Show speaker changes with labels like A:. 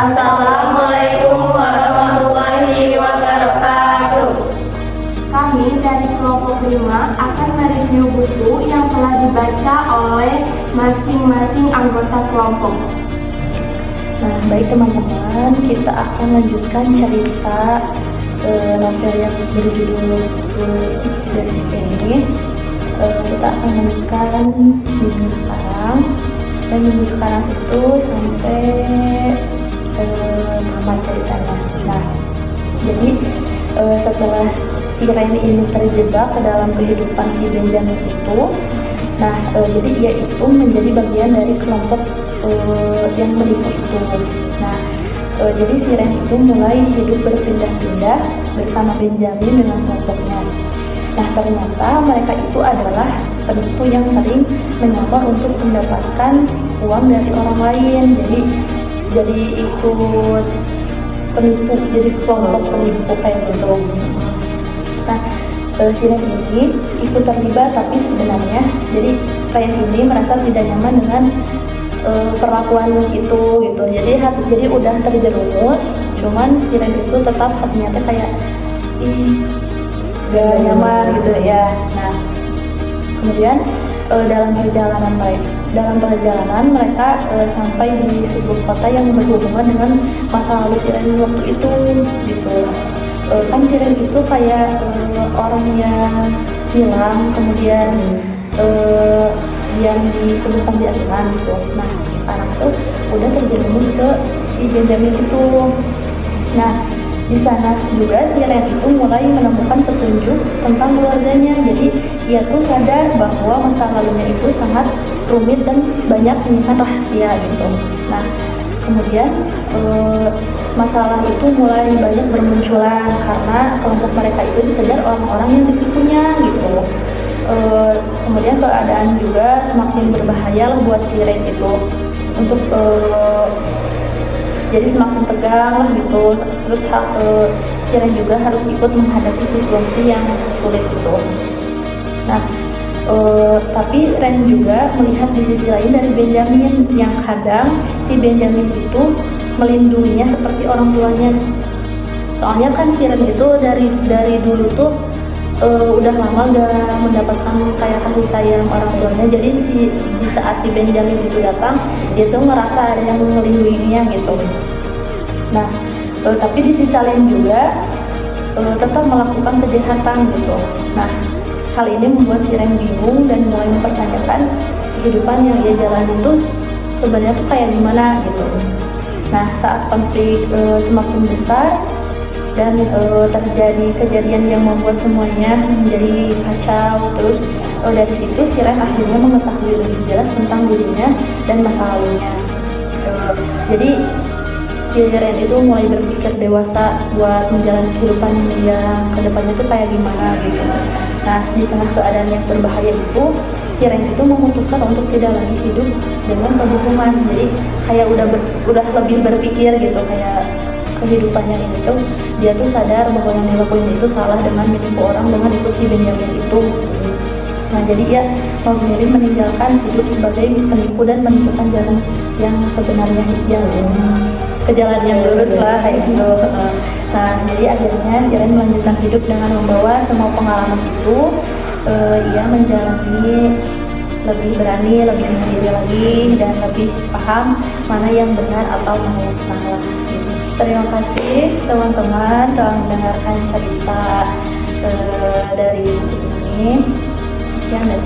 A: Assalamualaikum warahmatullahi wabarakatuh.
B: Kami dari kelompok 5 akan mereview buku yang telah dibaca oleh masing-masing anggota kelompok.
C: Nah, baik teman-teman, kita akan lanjutkan cerita novel yang berjudul dari ini. Kita akan lanjutkan minggu sekarang, dan minggu sekarang itu sampai tamat ceritanya. Nah, jadi setelah si Reni ini terjebak ke dalam kehidupan si Benjamin itu, nah jadi dia itu menjadi bagian dari kelompok yang menipu itu. Nah, jadi si Reni itu mulai hidup berpindah-pindah bersama Benjamin dengan kelompoknya. Nah, ternyata mereka itu adalah penipu yang sering menyamar untuk mendapatkan uang dari orang lain. Jadi ikut penipu, jadi kelompok penipu kayak gitu. Nah, si Ren ini ikut terlibat, tapi sebenarnya jadi Ren ini merasa tidak nyaman dengan perlakuan itu gitu. Jadi udah terjerumus, cuman si Ren itu tetap hatinya kayak gak nyaman gitu ya. Nah, kemudian dalam perjalanan mereka sampai di sebuah kota yang berhubungan dengan masa lalu si Ren waktu itu gitu. Kan si Ren itu kayak orang yang hilang, kemudian yang disebut panti asuhan gitu. Nah, sekarang tuh udah terjerumus ke si Benjamin itu. Nah, di sana juga si Ren itu mulai menemukan petunjuk tentang keluarganya. Jadi ia tuh sadar bahwa masa lalunya itu sangat rumit dan banyak menyimpan rahasia gitu. Nah, kemudian masalah itu mulai banyak bermunculan karena kelompok mereka itu dikejar orang-orang yang ditipunya gitu. Kemudian keadaan juga semakin berbahaya lah buat si Ren itu untuk jadi semakin tegang lah gitu. Terus si Ren juga harus ikut menghadapi situasi yang sulit gitu. Nah, tapi Ren juga melihat di sisi lain dari Benjamin, yang kadang si Benjamin itu melindunginya seperti orang tuanya. Soalnya kan si Ren itu dari dulu tuh udah lama gak mendapatkan kayak kasih sayang orang tuanya. Jadi di saat si Benjamin itu datang, dia tuh ngerasa ada yang melindunginya gitu. Nah, tapi di sisi lain juga tetap melakukan kejahatan gitu. Nah, hal ini membuat si Ren bingung dan mulai mempertanyakan kehidupan yang dia jalani itu sebenarnya tuh kayak gimana gitu. Nah, saat konflik semakin besar dan terjadi kejadian yang membuat semuanya menjadi kacau, terus dari situ si Ren akhirnya mengetahui lebih jelas tentang dirinya dan masa lalunya. Jadi si Ren itu mulai berpikir dewasa buat menjalani kehidupan yang kedepannya tuh kayak gimana gitu. Nah, di tengah keadaan yang berbahaya itu, si Ren itu memutuskan untuk tidak lagi hidup dengan kebohongan. Jadi kayak udah lebih berpikir gitu, kayak kehidupannya ini tuh dia tuh sadar bahwa yang dilakuin itu salah dengan menipu orang dengan ikut si Benjamin itu. Nah, jadi dia memilih meninggalkan hidup sebagai penipu dan menentukan jalan yang sebenarnya ke jalan yang lurus lah kayak gitu. Nah, jadi akhirnya si Ren melanjutkan hidup dengan membawa semua pengalaman itu. Ia menjalani lebih berani, lebih mandiri lagi, dan lebih paham mana yang benar atau mana yang salah. Terima kasih teman-teman telah mendengarkan cerita dari buku ini. Sekian dan